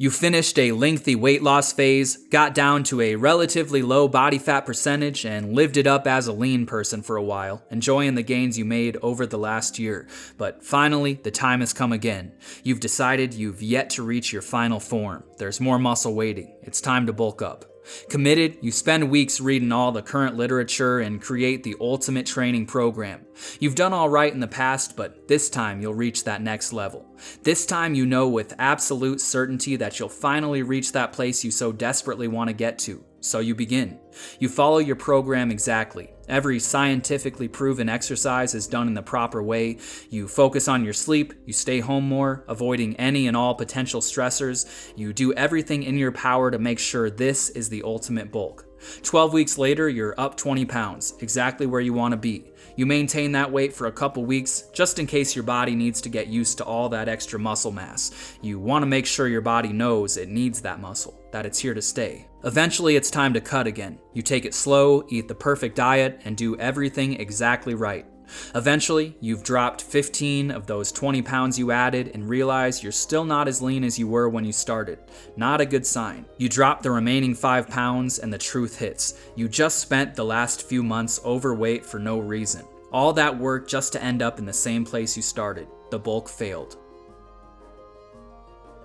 You finished a lengthy weight loss phase, got down to a relatively low body fat percentage, and lived it up as a lean person for a while, enjoying the gains you made over the last year. But finally, the time has come again. You've decided you've yet to reach your final form. There's more muscle waiting. It's time to bulk up. Committed, you spend weeks reading all the current literature and create the ultimate training program. You've done all right in the past, but this time you'll reach that next level. This time you know with absolute certainty that you'll finally reach that place you so desperately want to get to. So you begin. You follow your program exactly. Every scientifically proven exercise is done in the proper way. You focus on your sleep, you stay home more, avoiding any and all potential stressors. You do everything in your power to make sure this is the ultimate bulk. 12 weeks later, you're up 20 pounds, exactly where you want to be. You maintain that weight for a couple weeks, just in case your body needs to get used to all that extra muscle mass. You want to make sure your body knows it needs that muscle, that it's here to stay. Eventually, it's time to cut again. You take it slow, eat the perfect diet, and do everything exactly right. Eventually, you've dropped 15 of those 20 pounds you added and realize you're still not as lean as you were when you started. Not a good sign. You drop the remaining 5 pounds and the truth hits. You just spent the last few months overweight for no reason. All that work just to end up in the same place you started. The bulk failed.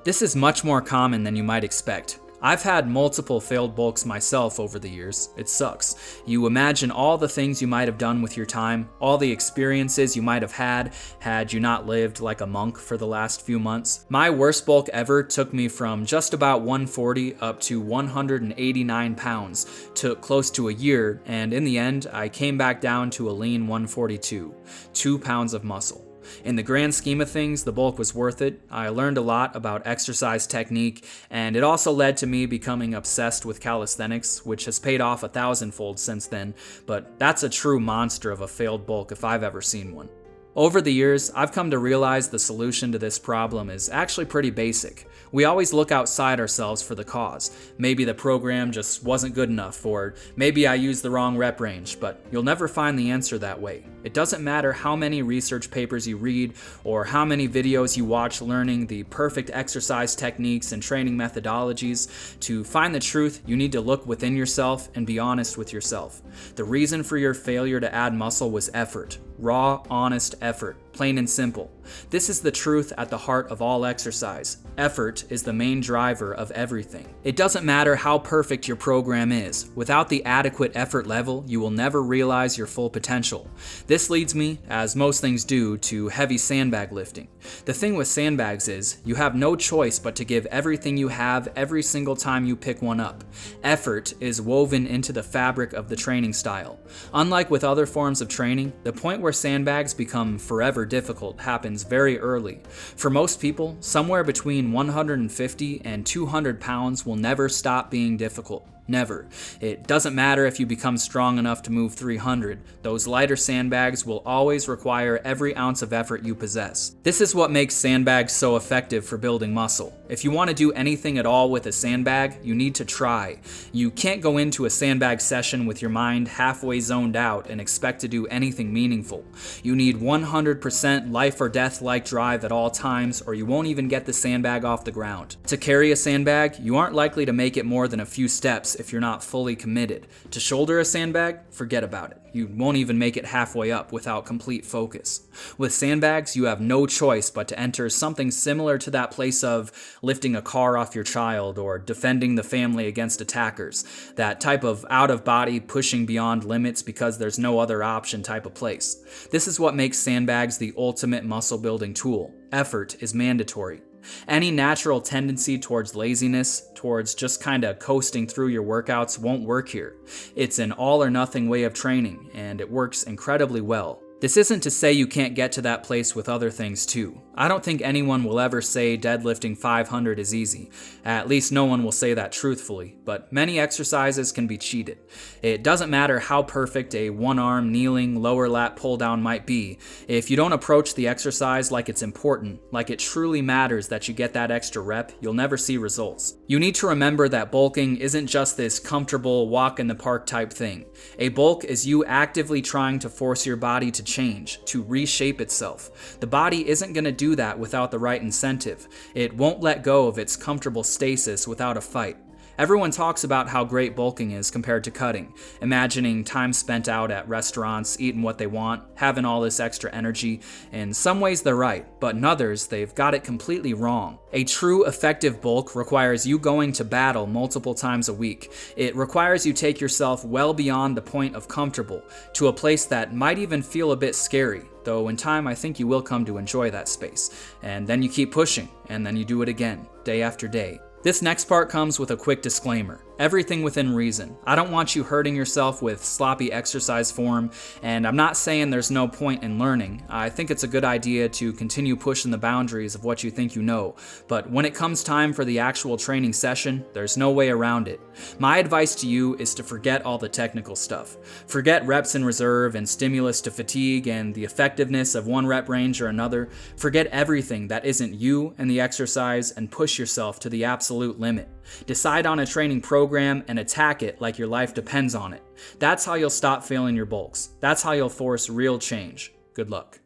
This is much more common than you might expect. I've had multiple failed bulks myself over the years. It sucks. You imagine all the things you might have done with your time, all the experiences you might have had you not lived like a monk for the last few months. My worst bulk ever took me from just about 140 up to 189 pounds. Took close to a year, and in the end, I came back down to a lean 142, 2 pounds of muscle. In the grand scheme of things, the bulk was worth it. I learned a lot about exercise technique, and it also led to me becoming obsessed with calisthenics, which has paid off 1,000-fold since then, but that's a true monster of a failed bulk if I've ever seen one. Over the years, I've come to realize the solution to this problem is actually pretty basic. We always look outside ourselves for the cause. Maybe the program just wasn't good enough, or maybe I used the wrong rep range, but you'll never find the answer that way. It doesn't matter how many research papers you read or how many videos you watch learning the perfect exercise techniques and training methodologies. To find the truth, you need to look within yourself and be honest with yourself. The reason for your failure to add muscle was effort. Raw, honest effort, plain and simple. This is the truth at the heart of all exercise. Effort is the main driver of everything. It doesn't matter how perfect your program is. Without the adequate effort level, you will never realize your full potential. This leads me, as most things do, to heavy sandbag lifting. The thing with sandbags is, you have no choice but to give everything you have every single time you pick one up. Effort is woven into the fabric of the training style. Unlike with other forms of training, the point where sandbags become forever difficult happens very early. For most people, somewhere between 150 and 200 pounds will never stop being difficult. Never. It doesn't matter if you become strong enough to move 300. Those lighter sandbags will always require every ounce of effort you possess. This is what makes sandbags so effective for building muscle. If you want to do anything at all with a sandbag, you need to try. You can't go into a sandbag session with your mind halfway zoned out and expect to do anything meaningful. You need 100% life or death like drive at all times, or you won't even get the sandbag off the ground. To carry a sandbag, you aren't likely to make it more than a few steps if you're not fully committed. To shoulder a sandbag, forget about it. You won't even make it halfway up without complete focus. With sandbags, you have no choice but to enter something similar to that place of lifting a car off your child or defending the family against attackers. That type of out-of-body pushing beyond limits because there's no other option type of place. This is what makes sandbags the ultimate muscle-building tool. Effort is mandatory. Any natural tendency towards laziness, towards just kinda coasting through your workouts won't work here. It's an all or nothing way of training, and it works incredibly well. This isn't to say you can't get to that place with other things too. I don't think anyone will ever say deadlifting 500 is easy. At least no one will say that truthfully, but many exercises can be cheated. It doesn't matter how perfect a one-arm kneeling lower lat pull down might be. If you don't approach the exercise like it's important, like it truly matters that you get that extra rep, you'll never see results. You need to remember that bulking isn't just this comfortable walk in the park type thing. A bulk is you actively trying to force your body to change, to reshape itself. The body isn't going to do that without the right incentive. It won't let go of its comfortable stasis without a fight. Everyone talks about how great bulking is compared to cutting, imagining time spent out at restaurants, eating what they want, having all this extra energy. In some ways they're right, but in others they've got it completely wrong. A true effective bulk requires you going to battle multiple times a week. It requires you take yourself well beyond the point of comfortable, to a place that might even feel a bit scary. Though in time I think you will come to enjoy that space. And then you keep pushing, and then you do it again, day after day. This next part comes with a quick disclaimer. Everything within reason. I don't want you hurting yourself with sloppy exercise form, and I'm not saying there's no point in learning. I think it's a good idea to continue pushing the boundaries of what you think you know, but when it comes time for the actual training session, there's no way around it. My advice to you is to forget all the technical stuff. Forget reps in reserve and stimulus to fatigue and the effectiveness of one rep range or another. Forget everything that isn't you and the exercise and push yourself to the absolute limit. Decide on a training program and attack it like your life depends on it. That's how you'll stop failing your bulks. That's how you'll force real change. Good luck.